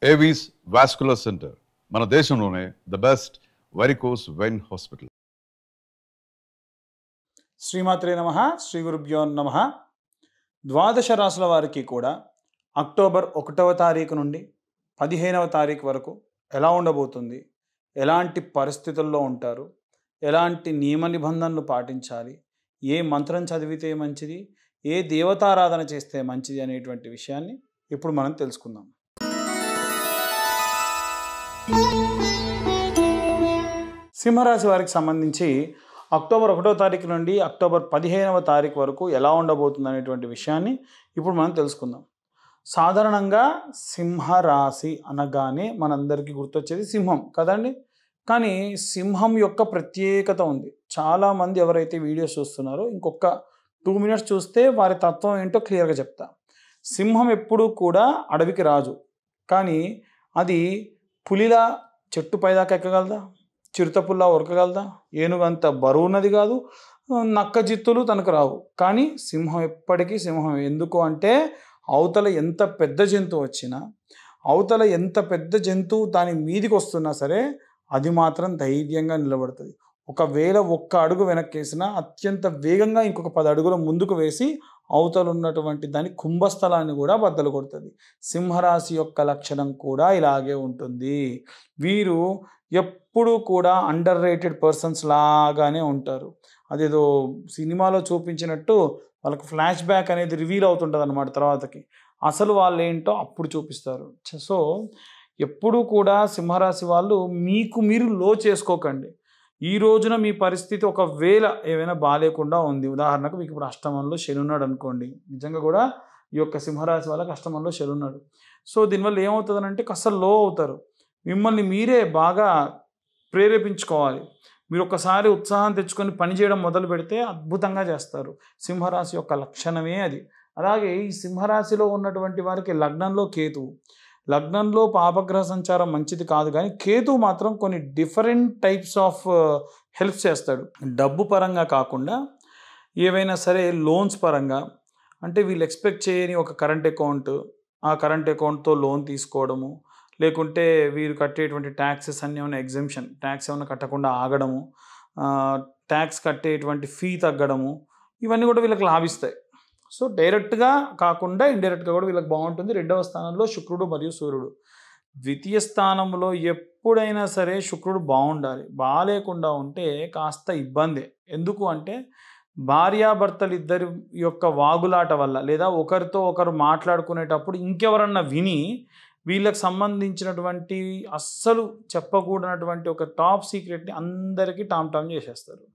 Avis vascular centre మన దేశంలోనే the best varicose vein hospital. శ్రీమాత్రే నమః, శ్రీ గురుభ్యో నమః. ద్వాదశ రాశుల వారికి కూడా అక్టోబర్ 1వ తారీఖు నుండి 15వ తారీఖు వరకు ఎలా ఉండబోతుంది, ఎలాంటి పరిస్థితుల్లో ఉంటారు, ఎలాంటి నియమ నిబంధనలు పాటించాలి, ఏ మంత్రం చదివితే మంచిది, ఏ దేవతారాధన చేస్తే మంచిది అనేటువంటి విషయాన్ని ఇప్పుడు మనం తెలుసుకుందాం. సింహరాశి వారికి సంబంధించి అక్టోబర్ 1వ తారీఖు నుండి అక్టోబర్ 15వ తారీఖు వరకు ఎలా ఉండబోతుంది అనేటువంటి విషయాన్ని ఇప్పుడు మనం తెలుసుకుందాం. సాధారణంగా సింహరాశి అనగానే మనందరికీ గుర్తొచ్చేది సింహం కదండి. కానీ సింహం యొక్క ప్రత్యేకత ఉంది. చాలామంది ఎవరైతే వీడియోస్ చూస్తున్నారో ఇంకొక 2 minutes చూస్తే వారి తత్వం ఏంటో క్లియర్గా చెప్తా. సింహం ఎప్పుడూ కూడా అడవికి రాజు, కానీ అది పులిలా చెట్టు పైదాకా ఎక్కగలదా, చిరుతపుల్లా ఉరకగలదా, ఏనుగంత బరువున్నది కాదు, నక్క జిత్తులు తనకు రావు. కానీ సింహం ఎప్పటికీ సింహం. ఎందుకు అంటే అవతల ఎంత పెద్ద జంతువు వచ్చినా, అవతల ఎంత పెద్ద జంతువు దాని మీదికి వస్తున్నా సరే అది మాత్రం ధైర్యంగా నిలబడుతుంది. ఒకవేళ ఒక్క అడుగు వెనక్కేసినా అత్యంత వేగంగా ఇంకొక 10 అడుగుల ముందుకు వేసి అవతల ఉన్నటువంటి దాని కుంభస్థలాన్ని కూడా బద్దలు కొడుతుంది. సింహరాశి యొక్క లక్షణం కూడా ఇలాగే ఉంటుంది. వీరు ఎప్పుడూ కూడా అండర్ రేటెడ్ పర్సన్స్ లాగానే ఉంటారు. అదేదో సినిమాలో చూపించినట్టు వాళ్ళకి ఫ్లాష్ బ్యాక్ అనేది రివీల్ అవుతుంటుంది అన్నమాట. తర్వాతకి అసలు వాళ్ళు ఏంటో అప్పుడు చూపిస్తారు. సో ఎప్పుడూ కూడా సింహరాశి వాళ్ళు మీకు మీరు లో చేసుకోకండి. ఈ రోజున మీ పరిస్థితి ఒకవేళ ఏమైనా బాగాలేకుండా ఉంది, ఉదాహరణకు మీకు ఇప్పుడు అష్టమంలో శని ఉన్నాడు అనుకోండి, నిజంగా కూడా ఈ యొక్క సింహరాశి వాళ్ళకి అష్టమంలో శని ఉన్నాడు. సో దీనివల్ల ఏమవుతుందనంటే అసలు లో అవుతారు. మిమ్మల్ని మీరే బాగా ప్రేరేపించుకోవాలి. మీరు ఒక్కసారి ఉత్సాహం తెచ్చుకొని పని చేయడం మొదలు పెడితే అద్భుతంగా చేస్తారు. సింహరాశి యొక్క లక్షణమే అది. అలాగే ఈ సింహరాశిలో ఉన్నటువంటి వారికి లగ్నంలో కేతువు, లగ్నంలో పాపగ్రహ సంచారం మంచిది కాదు, కానీ కేతువు మాత్రం కొన్ని డిఫరెంట్ టైప్స్ ఆఫ్ హెల్ప్ చేస్తాడు. డబ్బు పరంగా కాకుండా ఏవైనా సరే లోన్స్ పరంగా, అంటే వీళ్ళు ఎక్స్పెక్ట్ చేయని ఒక కరెంట్ అకౌంట్, ఆ కరెంట్ అకౌంట్తో లోన్ తీసుకోవడము, లేకుంటే వీరు కట్టేటువంటి ట్యాక్సెస్ అన్నీ ఏమైనా ఎగ్జెంప్షన్, ట్యాక్స్ ఏమైనా కట్టకుండా ఆగడము, ట్యాక్స్ కట్టేటువంటి ఫీ తగ్గడము, ఇవన్నీ కూడా వీళ్ళకి లాభిస్తాయి. సో డైరెక్ట్గా కాకుండా ఇండైరెక్ట్గా కూడా వీళ్ళకి బాగుంటుంది. 2వ స్థానంలో శుక్రుడు మరియు సూర్యుడు. ద్వితీయ స్థానంలో ఎప్పుడైనా సరే శుక్రుడు బాగుండాలి. బాగాలేకుండా ఉంటే కాస్త ఇబ్బందే. ఎందుకు అంటే భార్యాభర్తలు ఇద్దరి యొక్క వాగులాట వల్ల, లేదా ఒకరితో ఒకరు మాట్లాడుకునేటప్పుడు ఇంకెవరన్నా విని వీళ్ళకి సంబంధించినటువంటి అస్సలు చెప్పకూడనటువంటి ఒక టాప్ సీక్రెట్ని అందరికీ టామ్ చేసేస్తారు.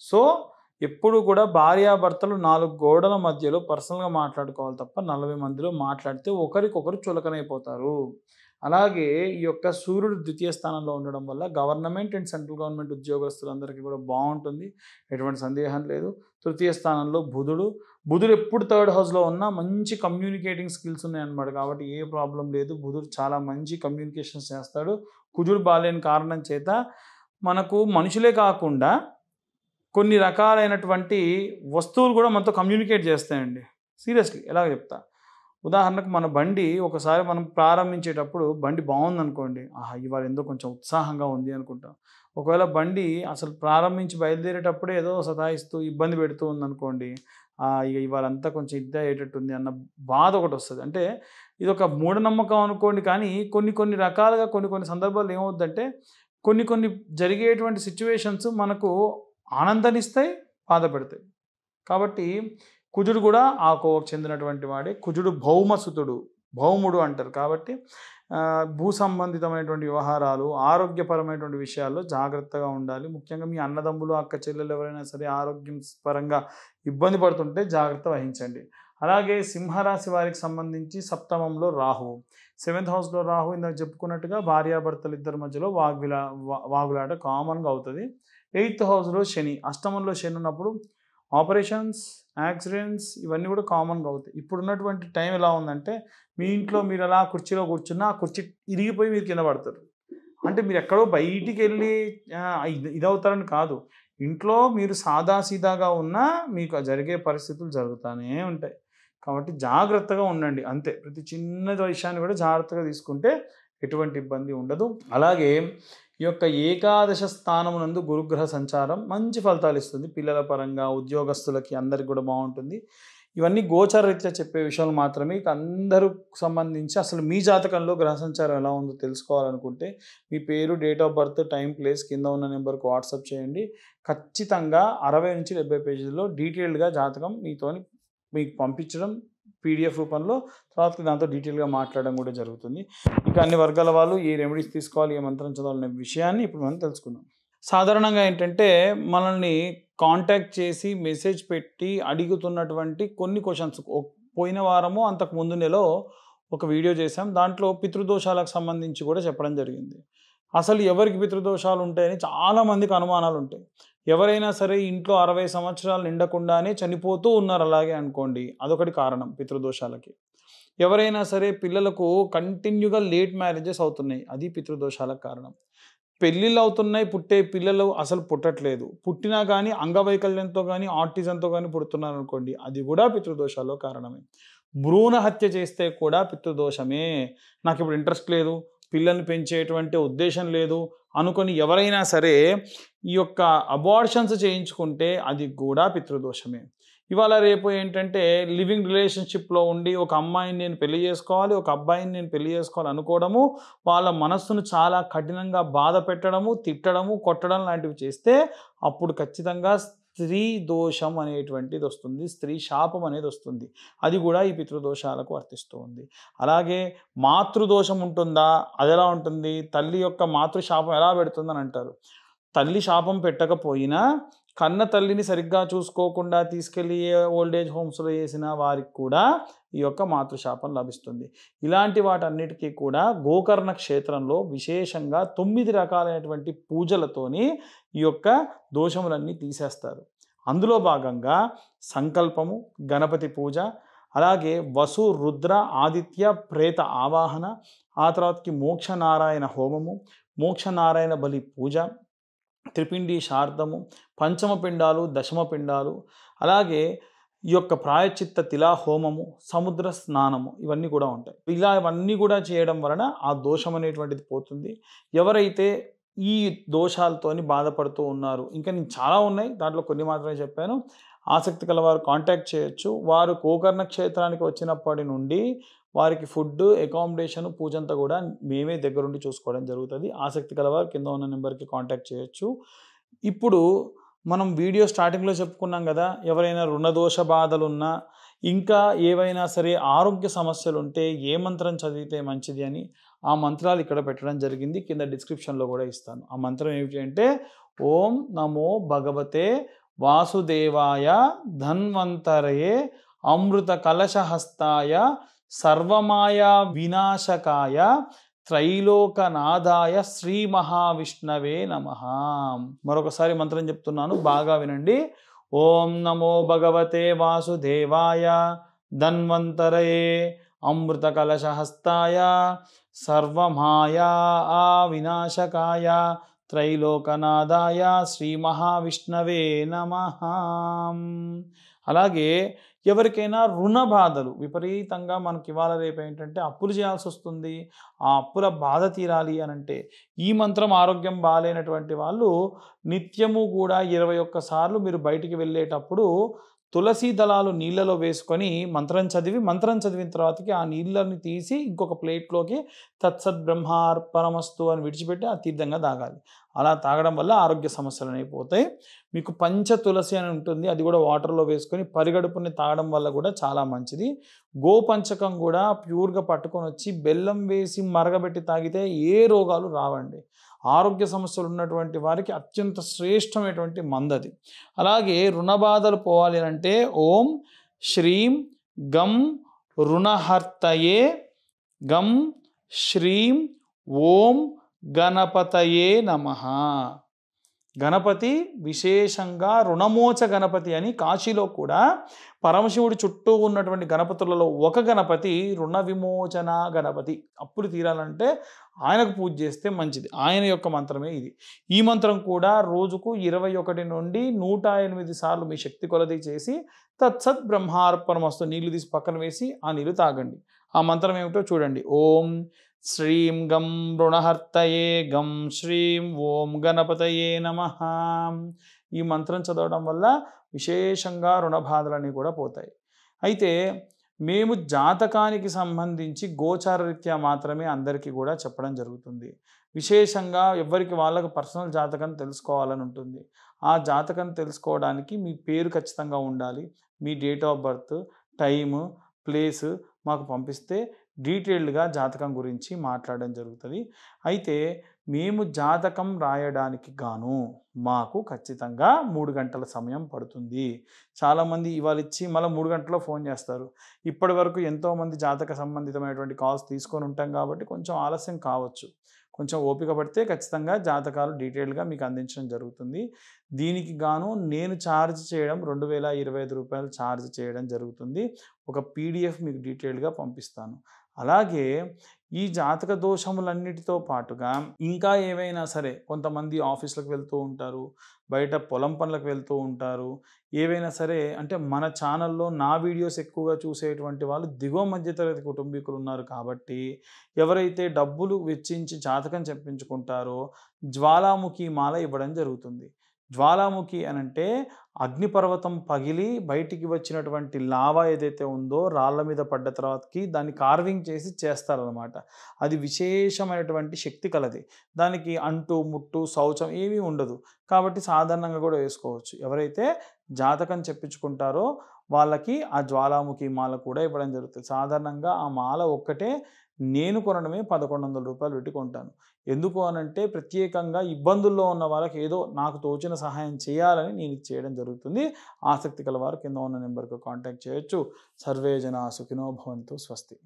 సో ఎప్పుడు కూడా భార్యాభర్తలు 4 గోడల మధ్యలో పర్సనల్గా మాట్లాడుకోవాలి తప్ప 40 మందిలో మాట్లాడితే ఒకరికొకరు చులకనైపోతారు. అలాగే ఈ యొక్క సూర్యుడు ద్వితీయ స్థానంలో ఉండడం వల్ల గవర్నమెంట్ అండ్ సెంట్రల్ గవర్నమెంట్ ఉద్యోగస్తులందరికీ కూడా బాగుంటుంది, ఎటువంటి సందేహం లేదు. తృతీయ స్థానంలో బుధుడు ఎప్పుడు 3rd హౌస్లో ఉన్నా మంచి కమ్యూనికేటింగ్ స్కిల్స్ ఉన్నాయన్నమాట. కాబట్టి ఏ ప్రాబ్లం లేదు. బుధుడు చాలా మంచి కమ్యూనికేషన్స్ చేస్తాడు. కుజుడు బాలేని కారణం చేత మనకు మనుషులే కాకుండా కొన్ని రకాలైనటువంటి వస్తువులు కూడా మనతో కమ్యూనికేట్ చేస్తాయండి. సీరియస్లీ ఎలాగ చెప్తా. ఉదాహరణకు మన బండి ఒకసారి మనం ప్రారంభించేటప్పుడు బండి బాగుందనుకోండి, ఇవాళ ఏందో కొంచెం ఉత్సాహంగా ఉంది అనుకుంటాం. ఒకవేళ బండి అసలు ప్రారంభించి బయలుదేరేటప్పుడే ఏదో సతాయిస్తూ ఇబ్బంది పెడుతూ ఉందనుకోండి, ఇక ఇవాళంతా కొంచెం ఇద్దా అయ్యేటట్టుంది అన్న బాధ ఒకటి వస్తుంది. అంటే ఇది ఒక మూఢనమ్మకం అనుకోండి, కానీ కొన్ని రకాలుగా కొన్ని సందర్భాల్లో ఏమవుద్దంటే కొన్ని జరిగేటువంటి సిచ్యువేషన్స్ మనకు ఆనందాన్నిస్తాయి, బాధ పెడతాయి. కాబట్టి కుజుడు కూడా ఆ కోవకు చెందినటువంటి వాడే. కుజుడు భౌముడు అంటారు. కాబట్టి భూ సంబంధితమైనటువంటి వ్యవహారాలు, ఆరోగ్యపరమైనటువంటి విషయాల్లో జాగ్రత్తగా ఉండాలి. ముఖ్యంగా మీ అన్నదమ్ములు, అక్క చెల్లెలు ఎవరైనా సరే ఆరోగ్యం పరంగా ఇబ్బంది పడుతుంటే జాగ్రత్త వహించండి. అలాగే సింహరాశి వారికి సంబంధించి సప్తమంలో రాహువు, 7th హౌస్లో రాహు, ఇందాక చెప్పుకున్నట్టుగా భార్యాభర్తలు ఇద్దరి మధ్యలో వాగులాట కామన్గా అవుతుంది. 8th హౌస్లో శని, అష్టమంలో శని ఉన్నప్పుడు ఆపరేషన్స్, యాక్సిడెంట్స్ ఇవన్నీ కూడా కామన్గా అవుతాయి. ఇప్పుడున్నటువంటి టైం ఎలా ఉందంటే మీ ఇంట్లో మీరు అలా కుర్చీలో కూర్చున్నా ఆ కుర్చీ ఇరిగిపోయి మీరు కింద పడతారు. అంటే మీరు ఎక్కడో బయటికి వెళ్ళి ఇదవుతారని కాదు, ఇంట్లో మీరు సాదాసీదాగా ఉన్నా మీకు జరిగే పరిస్థితులు జరుగుతూనే ఉంటాయి. కాబట్టి జాగ్రత్తగా ఉండండి అంతే. ప్రతి చిన్న విషయాన్ని కూడా జాగ్రత్తగా తీసుకుంటే ఎటువంటి ఇబ్బంది ఉండదు. అలాగే ఈ యొక్క ఏకాదశ స్థానమునందు గురుగ్రహ సంచారం మంచి ఫలితాలు ఇస్తుంది. పిల్లల పరంగా, ఉద్యోగస్తులకి అందరికి కూడా బాగుంటుంది. ఇవన్నీ గోచరరీత్యా చెప్పే విషయాలు మాత్రమే. ఇక అందరూ సంబంధించి అసలు మీ జాతకంలో గ్రహ సంచారం ఎలా ఉందో తెలుసుకోవాలనుకుంటే మీ పేరు, date of birth, time, place కింద ఉన్న నెంబర్కి వాట్సాప్ చేయండి. ఖచ్చితంగా 60 నుంచి 70 పేజీల్లో డీటెయిల్డ్గా జాతకం మీకు పంపించడం PDF రూపంలో, తర్వాత దాంతో డీటెయిల్గా మాట్లాడడం కూడా జరుగుతుంది. ఇంకా అన్ని వర్గాల వాళ్ళు ఏ రెమెడీస్ తీసుకోవాలి, ఏ మంత్రం చదవాలనే విషయాన్ని ఇప్పుడు మనం తెలుసుకుందాం. సాధారణంగా ఏంటంటే మనల్ని కాంటాక్ట్ చేసి మెసేజ్ పెట్టి అడుగుతున్నటువంటి కొన్ని క్వశ్చన్స్, పోయిన వారము అంతకు ముందు నెలలో ఒక వీడియో చేశాం. దాంట్లో పితృదోషాలకు సంబంధించి కూడా చెప్పడం జరిగింది. అసలు ఎవరికి పితృదోషాలు ఉంటాయని చాలామందికి అనుమానాలు ఉంటాయి. ఎవరైనా సరే ఇంట్లో 60 సంవత్సరాలు నిండకుండానే చనిపోతూ ఉన్నారు అలాగే అనుకోండి, అదొకటి కారణం పితృదోషాలకి. ఎవరైనా సరే పిల్లలకు కంటిన్యూగా లేట్ మ్యారేజెస్ అవుతున్నాయి, అది పితృదోషాలకు కారణం. పెళ్ళిళ్ళు అవుతున్నాయి, పుట్టే పిల్లలు అసలు పుట్టట్లేదు, పుట్టినా కానీ అంగవైకల్యంతో కానీ ఆటిజంతో కానీ పుడుతున్నారు అనుకోండి, అది కూడా పితృదోషాల్లో కారణమే. భ్రూణ హత్య చేస్తే కూడా పితృదోషమే. నాకు ఇప్పుడు ఇంట్రెస్ట్ లేదు, పిల్లల్ని పెంచేటువంటి ఉద్దేశం లేదు అనుకొని ఎవరైనా సరే ఈ యొక్క అబార్షన్స్ చేయించుకుంటే అది కూడా పితృదోషమే. ఇవాళ రేపు ఏంటంటే లివింగ్ రిలేషన్షిప్లో ఉండి ఒక అమ్మాయిని నేను పెళ్లి చేసుకోవాలి, ఒక అబ్బాయిని నేను పెళ్లి చేసుకోవాలి అనుకోవడము, వాళ్ళ మనస్సును చాలా కఠినంగా బాధ పెట్టడము, తిట్టడము, కొట్టడం లాంటివి చేస్తే అప్పుడు ఖచ్చితంగా స్త్రీ దోషం అనేటువంటిది వస్తుంది, స్త్రీ శాపం అనేది వస్తుంది. అది కూడా ఈ పితృదోషాలకు వర్తిస్తూ ఉంది. అలాగే మాతృదోషం ఉంటుందా? అది ఎలా ఉంటుంది? తల్లి యొక్క మాతృశాపం ఎలా పెడుతుందని అంటారు. తల్లి శాపం పెట్టకపోయినా కన్న తల్లిని సరిగ్గా చూసుకోకుండా తీసుకెళ్ళి ఓల్డేజ్ హోమ్స్లో వేసిన వారికి కూడా ఈ యొక్క మాతృశాపం లభిస్తుంది. ఇలాంటి వాటన్నిటికీ కూడా గోకర్ణ క్షేత్రంలో విశేషంగా 9 రకాలైనటువంటి పూజలతోని ఈ యొక్క దోషములన్నీ తీసేస్తారు. అందులో భాగంగా సంకల్పము, గణపతి పూజ, అలాగే వసు, రుద్ర, ఆదిత్య, ప్రేత ఆవాహన, ఆ తర్వాతకి మోక్షనారాయణ హోమము, మోక్షనారాయణ బలి పూజ, త్రిపిండి శార్దము, పంచమ పిండాలు, దశమ పిండాలు, అలాగే ఈ యొక్క ప్రాయశ్చిత్త తిలా హోమము, సముద్ర స్నానము, ఇవన్నీ కూడా ఉంటాయి. ఇవన్నీ కూడా చేయడం వలన ఆ దోషం అనేటువంటిది పోతుంది. ఎవరైతే ఈ దోషాలతోని బాధపడుతూ ఉన్నారు, ఇంకా నేను చాలా ఉన్నాయి, దాంట్లో కొన్ని మాత్రమే చెప్పాను. ఆసక్తి కల వారు కాంటాక్ట్ చేయొచ్చు. వారు గోకర్ణ క్షేత్రానికి వచ్చినప్పటి నుండి వారికి ఫుడ్, అకామిడేషన్, పూజంతా కూడా మేమే దగ్గరుండి చూసుకోవడం జరుగుతుంది. ఆసక్తి కలవారు కింద ఉన్న నెంబర్కి కాంటాక్ట్ చేయొచ్చు. ఇప్పుడు మనం వీడియో స్టార్టింగ్లో చెప్పుకున్నాం కదా, ఎవరైనా రుణదోష బాధలున్నా, ఇంకా ఏవైనా సరే ఆరోగ్య సమస్యలు ఉంటే ఏ మంత్రం చదివితే మంచిది అని ఆ మంత్రాలు ఇక్కడ పెట్టడం జరిగింది. కింద డిస్క్రిప్షన్లో కూడా ఇస్తాను. ఆ మంత్రం ఏమిటి అంటే ఓం నమో భగవతే వాసుదేవాయ ధన్వంతరయే అమృత కలశహస్తాయ సర్వమాయా వినాశకాయ త్రైలోకనాథాయ శ్రీ మహావిష్ణవే నమః. మరొకసారి మంత్రం చెప్తున్నాను, బాగా వినండి. ఓం నమో భగవతే వాసుదేవాయ ధన్వంతరయే అమృత కలశహస్తాయ సర్వమాయా వినాశకాయ త్రైలోకనాథాయ శ్రీ మహావిష్ణవే నమః. అలాగే ఎవరికైనా రుణ బాధలు విపరీతంగా మనకి ఇవాళ రేపు ఏంటంటే అప్పులు చేయాల్సి వస్తుంది, ఆ అప్పుల బాధ తీరాలి అని అంటే ఈ మంత్రం, ఆరోగ్యం బాగాలేనటువంటి వాళ్ళు నిత్యము కూడా 21 సార్లు మీరు బయటికి వెళ్ళేటప్పుడు తులసి దళాలు నీళ్ళలో వేసుకొని మంత్రం చదివిన తర్వాతకి ఆ నీళ్ళని తీసి ఇంకొక ప్లేట్లోకి తత్సత్ బ్రహ్మార్పణమస్తు అని విడిచిపెట్టి ఆ తీర్థంగా తాగాలి. అలా తాగడం వల్ల ఆరోగ్య సమస్యలు అయిపోతాయి. మీకు పంచ తులసి అని ఉంటుంది, అది కూడా వాటర్లో వేసుకొని పరిగడుపుని తాగడం వల్ల కూడా చాలా మంచిది. గోపంచకం కూడా ప్యూర్గా పట్టుకొని వచ్చి బెల్లం వేసి మరగబెట్టి తాగితే ఏ రోగాలు రావండి. ఆరోగ్య సమస్యలు ఉన్నటువంటి వారికి అత్యంత శ్రేష్టమైనటువంటి మందది. అలాగే రుణ బాధలు పోవాలి అంటే ఓం శ్రీం గం రుణహర్తయే గం శ్రీం ఓం గణపతయే నమః. గణపతి విశేషంగా రుణమోచ గణపతి అని కాశీలో కూడా పరమశివుడి చుట్టూ ఉన్నటువంటి గణపతులలో ఒక గణపతి రుణ విమోచన గణపతి. అప్పులు తీరాలంటే ఆయనకు పూజ చేస్తే మంచిది. ఆయన యొక్క మంత్రమే ఇది. ఈ మంత్రం కూడా రోజుకు 21 నుండి 108 సార్లు మీ శక్తి కొలది చేసి తత్సత్ బ్రహ్మార్పణమస్తు నీళ్లు తీసి పక్కన వేసి ఆ నీళ్లు తాగండి. ఆ మంత్రం ఏమిటో చూడండి. ఓం శ్రీం గం రుణహర్తయే గం శ్రీం ఓం గణపతయే నమః. ఈ మంత్రం చదవడం వల్ల విశేషంగా రుణ బాధలన్నీ కూడా పోతాయి. అయితే మేము జాతకానికి సంబంధించి గోచార రీత్యా మాత్రమే అందరికీ కూడా చెప్పడం జరుగుతుంది. విశేషంగా ఎవరికి వాళ్ళకు పర్సనల్ జాతకం తెలుసుకోవాలని ఉంటుంది. ఆ జాతకం తెలుసుకోవడానికి మీ పేరు ఖచ్చితంగా ఉండాలి. మీ date of birth, time, place మాకు పంపిస్తే డీటెయిల్డ్గా జాతకం గురించి మాట్లాడడం జరుగుతుంది. అయితే మేము జాతకం రాయడానికి గాను మాకు ఖచ్చితంగా 3 గంటల సమయం పడుతుంది. చాలామంది ఇవాళ ఇచ్చి మళ్ళీ 3 గంటల్లో ఫోన్ చేస్తారు. ఇప్పటి వరకు ఎంతోమంది జాతక సంబంధితమైనటువంటి కాల్స్ తీసుకొని ఉంటాం కాబట్టి కొంచెం ఆలస్యం కావచ్చు. కొంచెం ఓపిక పడితే ఖచ్చితంగా జాతకాలు డీటెయిల్డ్గా మీకు అందించడం జరుగుతుంది. దీనికి గాను నేను ఛార్జ్ చేయడం రూ. 2025 ఛార్జ్ చేయడం జరుగుతుంది. ఒక పీడిఎఫ్ మీకు డీటెయిల్డ్గా పంపిస్తాను. అలాగే ఈ జాతక దోషములన్నిటితో పాటుగా ఇంకా ఏవైనా సరే కొంతమంది ఆఫీసులకు వెళ్తూ ఉంటారు, బయట పొలం పనులకు వెళ్తూ ఉంటారు. ఏవైనా సరే అంటే మన ఛానల్లో నా వీడియోస్ ఎక్కువగా చూసేటువంటి వాళ్ళు దిగువ మధ్యతరగతి కుటుంబీకులు ఉన్నారు కాబట్టి ఎవరైతే డబ్బులు వెచ్చించి జాతకం చెప్పించుకుంటారో జ్వాలాముఖి మాల ఇవ్వడం జరుగుతుంది. జ్వాలాముఖి అనంటే అగ్నిపర్వతం పగిలి బయటికి వచ్చినటువంటి లావా ఏదైతే ఉందో రాళ్ళ మీద పడ్డ తర్వాతకి దాన్ని కార్వింగ్ చేసి చేస్తారనమాట. అది విశేషమైనటువంటి శక్తి కలది. దానికి అంటు ముట్టు శౌచం ఏమీ ఉండదు. కాబట్టి సాధారణంగా కూడా వేసుకోవచ్చు. ఎవరైతే జాతకం చెప్పించుకుంటారో వాళ్ళకి ఆ జ్వాలాముఖి మాల కూడా ఇవ్వడం జరుగుతుంది. సాధారణంగా ఆ మాల ఒక్కటే నేను కొనడమే రూ. 1100 పెట్టి కొంటాను. ఎందుకు అనంటే ప్రత్యేకంగా ఇబ్బందుల్లో ఉన్న వాళ్ళకి ఏదో నాకు తోచిన సహాయం చేయాలని నేను ఇది చేయడం జరుగుతుంది. ఆసక్తి కల వారు కింద ఉన్న నెంబర్కి కాంటాక్ట్ చేయొచ్చు. సర్వే జనా సుఖినో భవంతు. స్వస్తి.